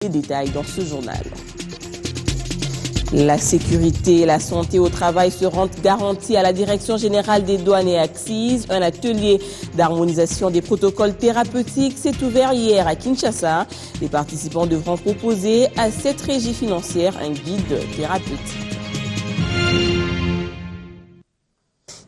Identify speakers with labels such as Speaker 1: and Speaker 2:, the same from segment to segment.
Speaker 1: Les détails dans ce journal. La sécurité et la santé au travail seront garanties à la Direction générale des douanes et accises. Un atelier d'harmonisation des protocoles thérapeutiques s'est ouvert hier à Kinshasa. Les participants devront proposer à cette régie financière un guide thérapeutique.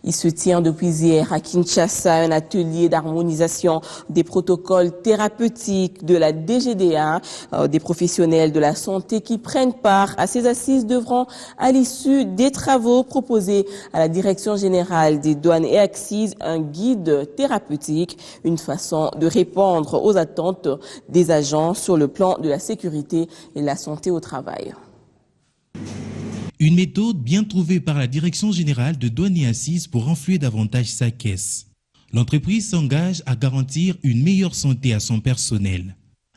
Speaker 1: Il se tient depuis hier à Kinshasa un atelier d'harmonisation des protocoles thérapeutiques de la DGDA. Des professionnels de la santé qui prennent part à ces assises devront, à l'issue des travaux, proposer à la Direction générale des douanes et accises un guide thérapeutique, une façon de répondre aux attentes des agents sur le plan de la sécurité et de la santé au travail.
Speaker 2: Une méthode bien trouvée par la Direction générale de douane et assises pour renflouer davantage sa caisse. L'entreprise s'engage à garantir une meilleure santé à son personnel.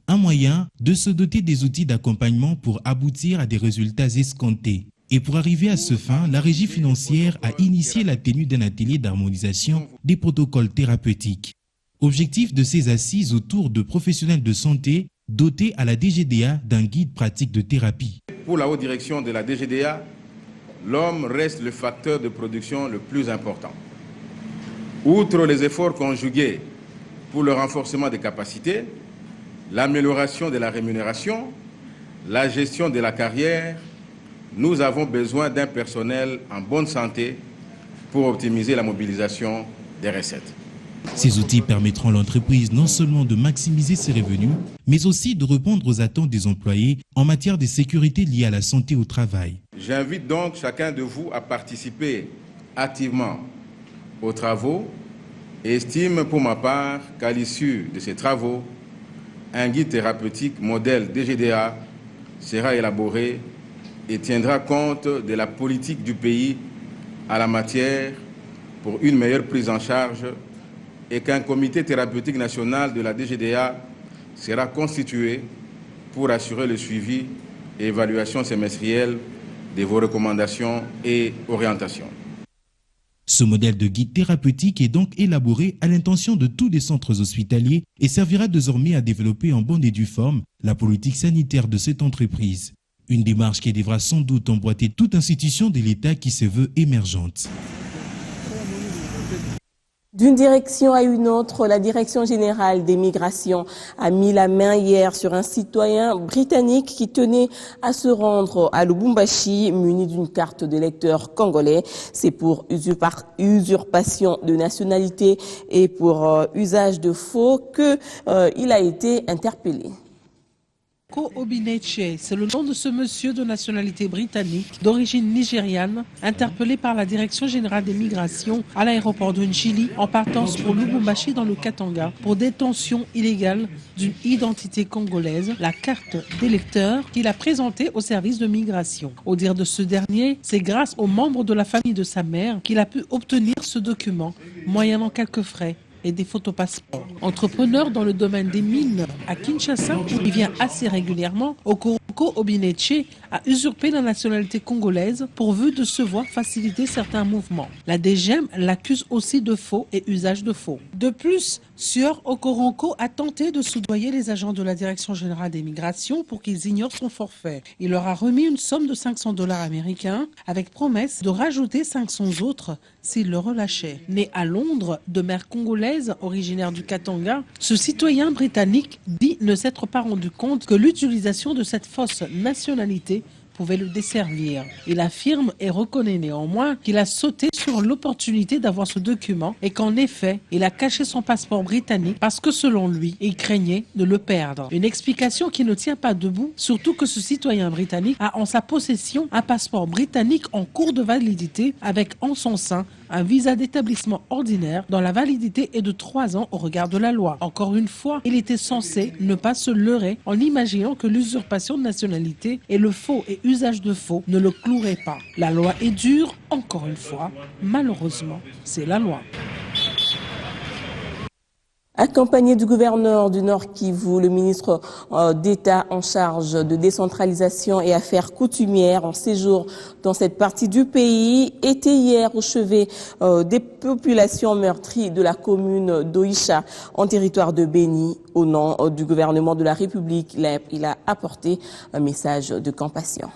Speaker 2: Un moyen de se doter des outils d'accompagnement pour aboutir à des résultats escomptés. Et pour arriver à ce fin, la régie financière a initié la tenue d'un atelier d'harmonisation des protocoles thérapeutiques. Objectif de ces assises autour de professionnels de santé dotés à la DGDA d'un guide pratique de thérapie.
Speaker 3: Pour la haute direction de la DGDA, l'homme reste le facteur de production le plus important. Outre les efforts conjugués pour le renforcement des capacités, l'amélioration de la rémunération, la gestion de la carrière, nous avons besoin d'un personnel en bonne santé pour optimiser la mobilisation des recettes.
Speaker 2: Ces outils permettront à l'entreprise non seulement de maximiser ses revenus, mais aussi de répondre aux attentes des employés en matière de sécurité liée à la santé au travail.
Speaker 3: J'invite donc chacun de vous à participer activement aux travaux et estime pour ma part qu'à l'issue de ces travaux, un guide thérapeutique modèle DGDA sera élaboré et tiendra compte de la politique du pays à la matière pour une meilleure prise en charge et qu'un comité thérapeutique national de la DGDA sera constitué pour assurer le suivi et évaluation semestrielle de vos recommandations et orientations.
Speaker 2: Ce modèle de guide thérapeutique est donc élaboré à l'intention de tous les centres hospitaliers et servira désormais à développer en bonne et due forme la politique sanitaire de cette entreprise. Une démarche qui devra sans doute emboîter toute institution de l'État qui se veut émergente.
Speaker 1: D'une direction à une autre, la Direction générale des migrations a mis la main hier sur un citoyen britannique qui tenait à se rendre à Lubumbashi muni d'une carte d'électeur congolais. C'est pour usurpation de nationalité et pour usage de faux qu'il a été interpellé.
Speaker 4: Obineche, c'est le nom de ce monsieur de nationalité britannique, d'origine nigériane, interpellé par la Direction générale des migrations à l'aéroport de Njili en partance pour Lubumbashi dans le Katanga pour détention illégale d'une identité congolaise, la carte d'électeur qu'il a présentée au service de migration. Au dire de ce dernier, c'est grâce aux membres de la famille de sa mère qu'il a pu obtenir ce document, moyennant quelques frais et des photos passeports. Entrepreneur dans le domaine des mines à Kinshasa, où il vient assez régulièrement, Okoronko Obineche a usurpé la nationalité congolaise pourvu de se voir faciliter certains mouvements. La DGM l'accuse aussi de faux et usage de faux. De plus, Sieur Okoronko a tenté de soudoyer les agents de la Direction générale des migrations pour qu'ils ignorent son forfait. Il leur a remis une somme de $500 américains avec promesse de rajouter 500 autres s'il le relâchait. Né à Londres, de mère congolaise originaire du Katanga, ce citoyen britannique dit ne s'être pas rendu compte que l'utilisation de cette fausse nationalité pouvait le desservir. Il affirme et reconnaît néanmoins qu'il a sauté sur l'opportunité d'avoir ce document et qu'en effet, il a caché son passeport britannique parce que selon lui, il craignait de le perdre. Une explication qui ne tient pas debout, surtout que ce citoyen britannique a en sa possession un passeport britannique en cours de validité avec en son sein un visa d'établissement ordinaire dont la validité est de 3 ans au regard de la loi. Encore une fois, il était censé ne pas se leurrer en imaginant que l'usurpation de nationalité et le faux et usage de faux ne le cloueraient pas. La loi est dure, encore une fois. Malheureusement, c'est la loi.
Speaker 1: Accompagné du gouverneur du Nord Kivu, le ministre d'État en charge de décentralisation et affaires coutumières en séjour dans cette partie du pays était hier au chevet des populations meurtries de la commune d'Oïcha en territoire de Béni. Au nom du gouvernement de la République, il a apporté un message de compassion.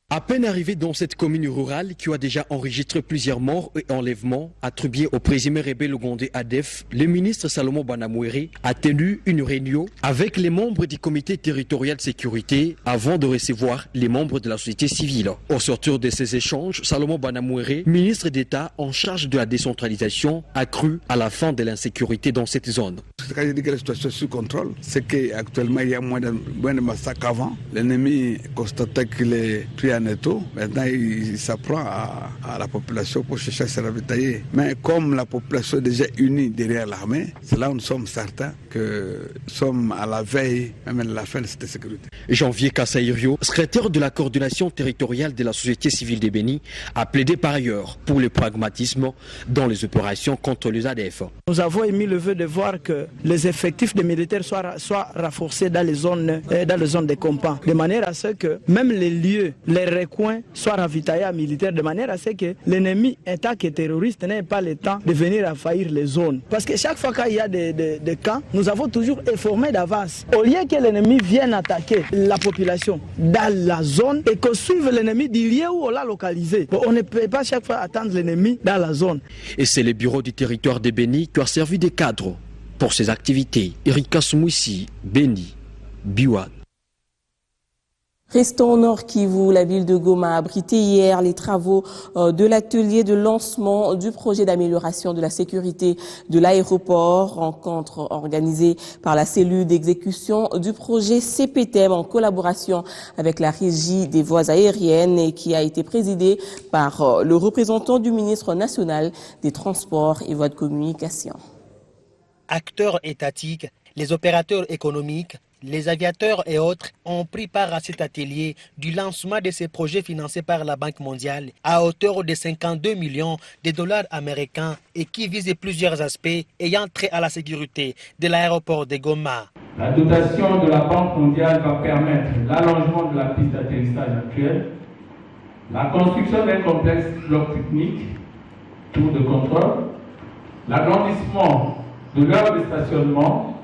Speaker 5: À peine arrivé dans cette commune rurale qui a déjà enregistré plusieurs morts et enlèvements attribués au présumé rebelle ougandais ADF, le ministre Salomon Banamouéré a tenu une réunion avec les membres du comité territorial de sécurité avant de recevoir les membres de la société civile. Au sortir de ces échanges, Salomon Banamouéré, ministre d'État en charge de la décentralisation, a cru à la fin de l'insécurité dans cette zone.
Speaker 6: Quand je dis que la situation est sous contrôle, c'est qu'actuellement il y a moins de massacres qu'avant. L'ennemi constatait qu'il est pris en étau. Maintenant, il s'apprend à la population pour chercher à se ravitailler. Mais comme la population est déjà unie derrière l'armée, c'est là où nous sommes certains que nous sommes à la veille même de la fin de cette sécurité.
Speaker 5: Janvier Kassaïrio, secrétaire de la coordination territoriale de la société civile de Béni, a plaidé par ailleurs pour le pragmatisme dans les opérations contre les ADF.
Speaker 7: Nous avons émis le vœu de voir que les effectifs des militaires soient renforcés dans les zones de combat, de manière à ce que même les lieux, les recoins soient ravitaillés à militaires, de manière à ce que l'ennemi, en tant que terroriste, n'ait pas le temps de venir envahir les zones. Parce que chaque fois qu'il y a des camps, nous avons toujours informé d'avance. Au lieu que l'ennemi vienne attaquer la population dans la zone et qu'on suive l'ennemi du lieu où on l'a localisé. Bon, on ne peut pas chaque fois attendre l'ennemi dans la zone.
Speaker 5: Et c'est le bureau du territoire de Béni qui a servi de cadre pour ces activités. Erika Soumouissi, Béni, Biwa.
Speaker 1: Restons au Nord Kivu, la ville de Goma a abrité hier les travaux de l'atelier de lancement du projet d'amélioration de la sécurité de l'aéroport, rencontre organisée par la cellule d'exécution du projet CPTEM en collaboration avec la Régie des voies aériennes et qui a été présidée par le représentant du ministre national des Transports et Voies de communication.
Speaker 8: Acteurs étatiques, les opérateurs économiques, les aviateurs et autres ont pris part à cet atelier du lancement de ces projets financés par la Banque mondiale à hauteur de 52 millions de dollars américains et qui visent plusieurs aspects ayant trait à la sécurité de l'aéroport de Goma.
Speaker 9: La dotation de la Banque mondiale va permettre l'allongement de la piste d'atterrissage actuelle, la construction d'un complexe bloc technique, tour de contrôle, l'agrandissement de l'heure de stationnement,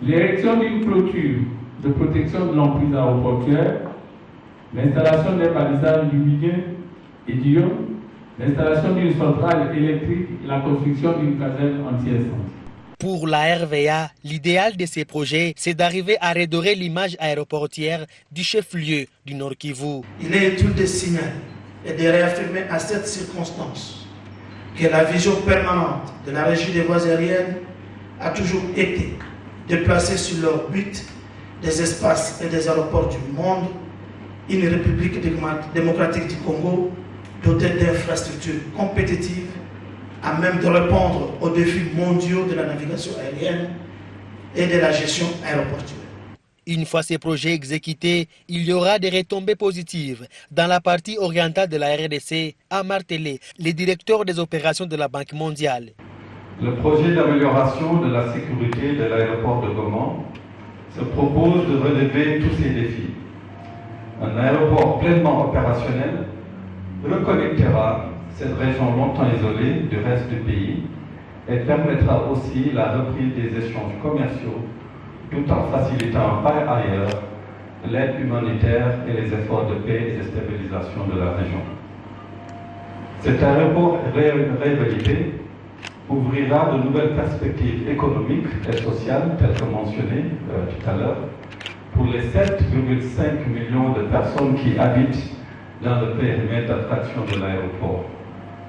Speaker 9: l'érection d'une clôture de protection de l'emprise aéroportuaire, l'installation d'un balisage lumineux et diurne, l'installation d'une centrale électrique et la construction d'une caserne anti-incendie.
Speaker 8: Pour la RVA, l'idéal de ces projets, c'est d'arriver à redorer l'image aéroportière du chef-lieu du Nord Kivu.
Speaker 10: Il est utile de signaler et de réaffirmer à cette circonstance que la vision permanente de la Régie des voies aériennes a toujours été de placer sur l'orbite des espaces et des aéroports du monde une République démocratique du Congo dotée d'infrastructures compétitives à même de répondre aux défis mondiaux de la navigation aérienne et de la gestion aéroportuaire.
Speaker 8: Une fois ces projets exécutés, il y aura des retombées positives dans la partie orientale de la RDC, a martelé le directeur des opérations de la Banque mondiale.
Speaker 9: Le projet d'amélioration de la sécurité de l'aéroport de Goma se propose de relever tous ces défis. Un aéroport pleinement opérationnel reconnectera cette région longtemps isolée du reste du pays et permettra aussi la reprise des échanges commerciaux tout en facilitant par ailleurs l'aide humanitaire et les efforts de paix et de stabilisation de la région. Cet aéroport réhabilité ouvrira de nouvelles perspectives économiques et sociales, telles que mentionnées tout à l'heure, pour les 7,5 millions de personnes qui habitent dans le périmètre d'attraction de l'aéroport,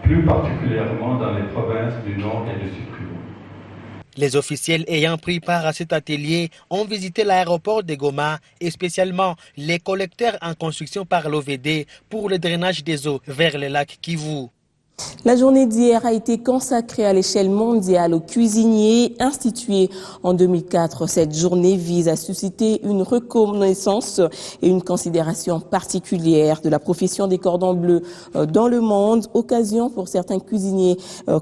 Speaker 9: plus particulièrement dans les provinces du Nord et du Sud-Kivu.
Speaker 8: Les officiels ayant pris part à cet atelier ont visité l'aéroport de Goma et spécialement les collecteurs en construction par l'OVD pour le drainage des eaux vers le lac Kivu.
Speaker 1: La journée d'hier a été consacrée à l'échelle mondiale aux cuisiniers. Instituée en 2004, cette journée vise à susciter une reconnaissance et une considération particulière de la profession des cordons bleus dans le monde. Occasion pour certains cuisiniers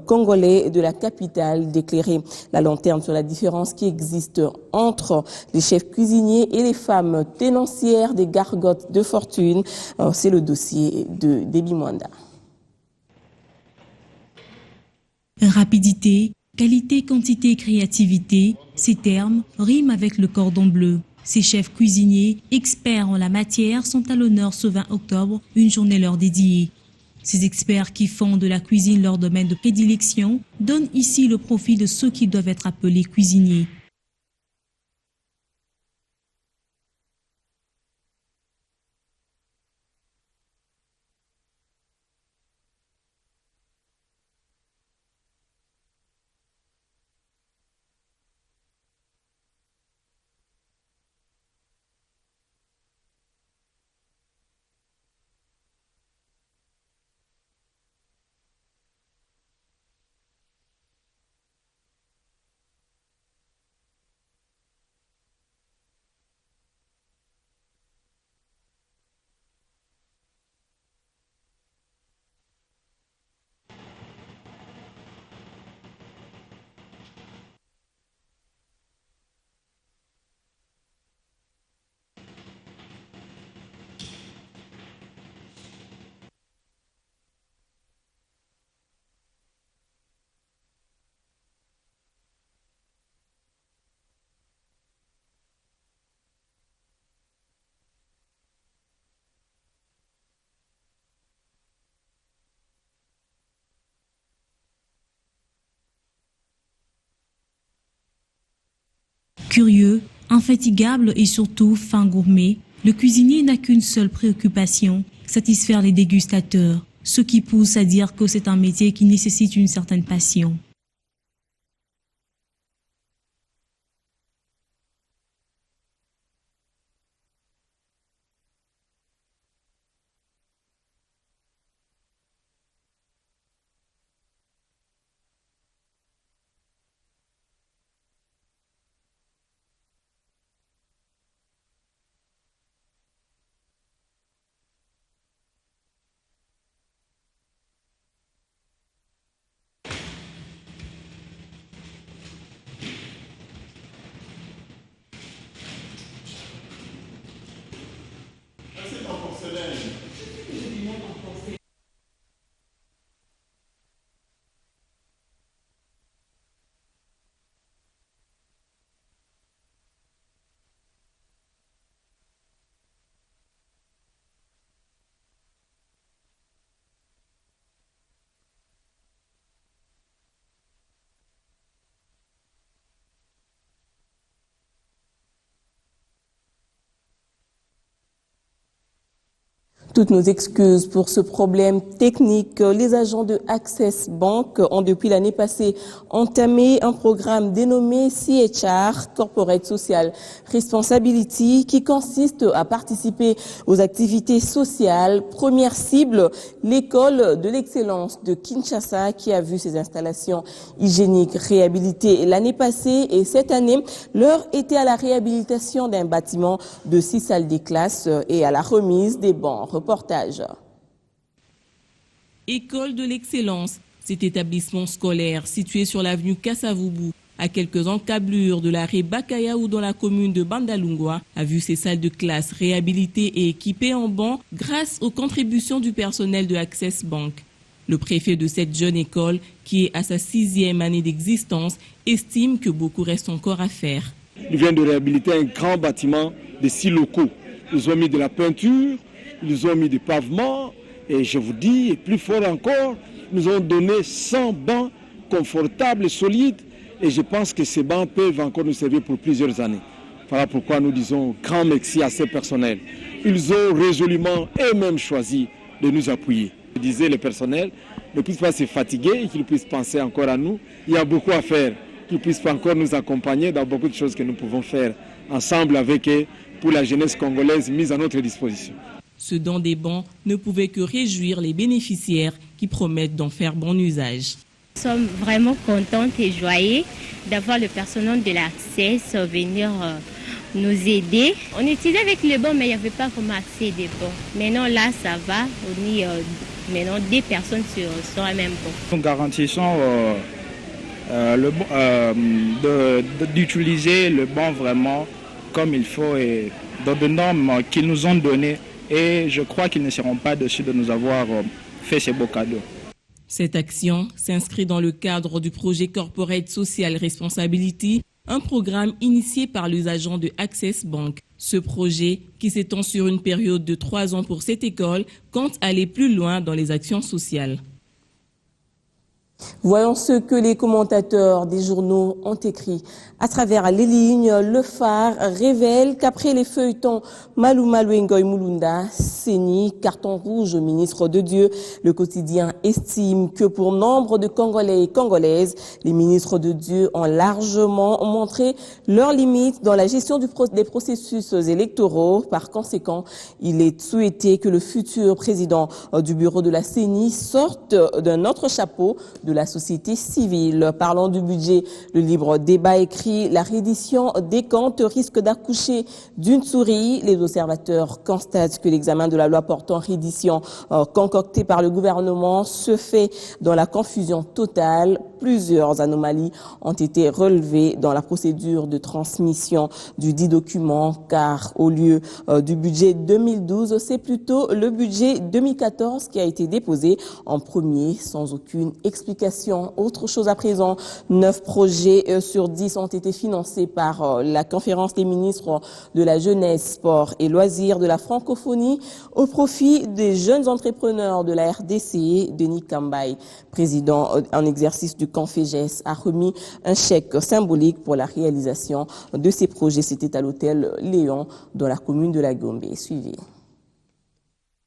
Speaker 1: congolais de la capitale d'éclairer la lanterne sur la différence qui existe entre les chefs cuisiniers et les femmes tenancières des gargotes de fortune. C'est le dossier de Déby Mwanda.
Speaker 11: Rapidité, qualité, quantité et créativité, ces termes riment avec le cordon bleu. Ces chefs cuisiniers, experts en la matière, sont à l'honneur ce 20 octobre, une journée leur dédiée. Ces experts qui font de la cuisine leur domaine de prédilection donnent ici le profil de ceux qui doivent être appelés cuisiniers. Curieux, infatigable et surtout fin gourmet, le cuisinier n'a qu'une seule préoccupation, satisfaire les dégustateurs, ce qui pousse à dire que c'est un métier qui nécessite une certaine passion.
Speaker 1: Toutes nos excuses pour ce problème technique. Les agents de Access Bank ont depuis l'année passée entamé un programme dénommé CHR, Corporate Social Responsibility, qui consiste à participer aux activités sociales. Première cible, l'école de l'excellence de Kinshasa, qui a vu ses installations hygiéniques réhabilitées l'année passée, et cette année, l'heure était à la réhabilitation d'un bâtiment de 6 salles de classe et à la remise des bancs. Reportage. École de l'excellence, cet établissement scolaire situé sur l'avenue Kassavubu, à quelques encablures de l'arrêt Bakayaou dans la commune de Bandalungwa, a vu ses salles de classe réhabilitées et équipées en bancs grâce aux contributions du personnel de Access Bank. Le préfet de cette jeune école, qui est à sa 6e année d'existence, estime que beaucoup reste encore à faire.
Speaker 12: Ils viennent de réhabiliter un grand bâtiment de 6 locaux. Ils ont mis de la peinture, ils ont mis des pavements, et je vous dis, et plus fort encore, nous ont donné 100 bancs confortables et solides, et je pense que ces bancs peuvent encore nous servir pour plusieurs années. Voilà pourquoi nous disons grand merci à ces personnels. Ils ont résolument eux-mêmes choisi de nous appuyer. Je disais, le personnel ne puisse pas se fatiguer et qu'ils puissent penser encore à nous. Il y a beaucoup à faire, qu'ils puissent encore nous accompagner dans beaucoup de choses que nous pouvons faire ensemble avec eux pour la jeunesse congolaise mise à notre disposition.
Speaker 1: Ce don des bons ne pouvait que réjouir les bénéficiaires qui promettent d'en faire bon usage.
Speaker 13: Nous sommes vraiment contentes et joyeux d'avoir le personnel de la CES venir nous aider. On utilisait avec les bons, mais il n'y avait pas vraiment assez de bons. Maintenant, là, ça va. On est maintenant 2 personnes sur un même bon.
Speaker 14: Nous garantissons d'utiliser le bon vraiment comme il faut et dans des normes qu'ils nous ont données. Et je crois qu'ils ne seront pas déçus de nous avoir fait ces beaux cadeaux.
Speaker 1: Cette action s'inscrit dans le cadre du projet Corporate Social Responsibility, un programme initié par les agents de Access Bank. Ce projet, qui s'étend sur une période de 3 ans pour cette école, compte aller plus loin dans les actions sociales. Voyons ce que les commentateurs des journaux ont écrit. À travers les lignes, le Phare révèle qu'après les feuilletons Malou Malou Ngoy Mulunda, Séni, carton rouge au ministre de Dieu, le quotidien estime que pour nombre de Congolais et Congolaises, les ministres de Dieu ont largement montré leurs limites dans la gestion des processus électoraux. Par conséquent, il est souhaité que le futur président du bureau de la CENI sorte d'un autre chapeau de la société civile. Parlant du budget, le livre débat écrit la reddition des comptes risque d'accoucher d'une souris. Les observateurs constatent que l'examen de la loi portant reddition concoctée par le gouvernement se fait dans la confusion totale. Plusieurs anomalies ont été relevées dans la procédure de transmission du dit document, car au lieu du budget 2012, c'est plutôt le budget 2014 qui a été déposé en premier sans aucune explication. Autre chose à présent, 9 projets sur 10 ont été financés par la conférence des ministres de la jeunesse, sport et loisirs de la francophonie au profit des jeunes entrepreneurs de la RDC. Denis Kambay, président en exercice du Conféges, a remis un chèque symbolique pour la réalisation de ces projets. C'était à l'hôtel Léon dans la commune de la Gombe. Suivez.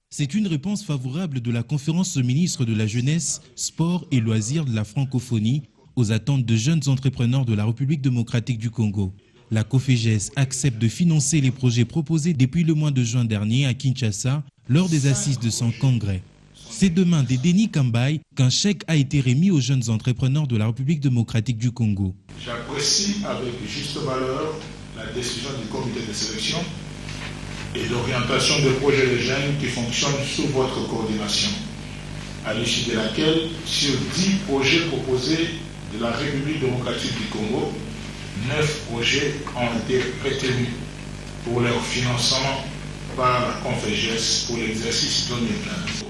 Speaker 2: C'est une réponse favorable de la conférence ministre de la Jeunesse, Sport et Loisirs de la Francophonie aux attentes de jeunes entrepreneurs de la République démocratique du Congo. La COFEGES accepte de financer les projets proposés depuis le mois de juin dernier à Kinshasa lors des assises de son congrès. C'est demain des Denis Kambay qu'un chèque a été remis aux jeunes entrepreneurs de la République démocratique du Congo.
Speaker 15: J'apprécie avec juste valeur la décision du comité de sélection et d'orientation des projets de jeunes qui fonctionnent sous votre coordination, à l'issue de laquelle, sur 10 projets proposés de la République démocratique du Congo, 9 projets ont été retenus pour leur financement par la Conféges pour l'exercice 2015.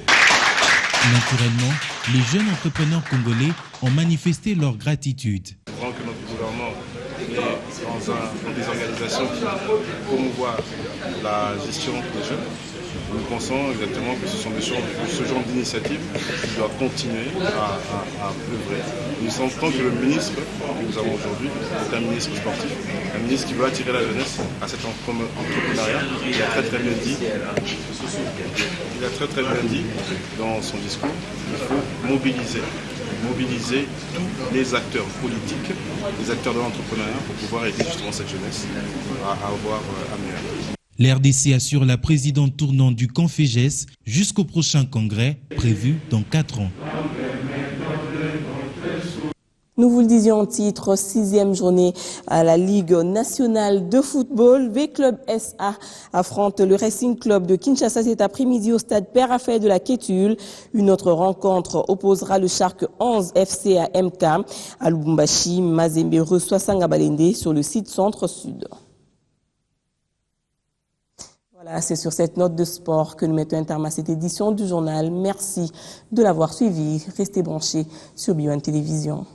Speaker 2: Naturellement, les jeunes entrepreneurs congolais ont manifesté leur gratitude.
Speaker 16: Je crois que notre gouvernement est dans des organisations qui promouvoient la gestion des jeunes. Nous pensons exactement que ce sont ce genre d'initiatives qui doivent continuer à œuvrer. Nous sentons que le ministre que nous avons aujourd'hui est un ministre sportif, un ministre qui veut attirer la jeunesse à cet entrepreneuriat. Il a très bien dit dans son discours qu'il faut mobiliser tous les acteurs politiques, les acteurs de l'entrepreneuriat pour pouvoir aider justement cette jeunesse à avoir un meilleur.
Speaker 2: L'RDC assure la présidente tournante du Conféges jusqu'au prochain congrès prévu dans 4 ans.
Speaker 1: Nous vous le disions en titre, 6e journée à la Ligue nationale de football. V-Club SA affronte le Racing Club de Kinshasa cet après-midi au stade Père Raphaël de la Kétule. Une autre rencontre opposera le Shark 11 FC à MK. À Lubumbashi, Mazembe reçoit Sangabalende sur le site centre-sud. Voilà, c'est sur cette note de sport que nous mettons un terme à cette édition du journal. Merci de l'avoir suivi. Restez branchés sur BioOne Télévision.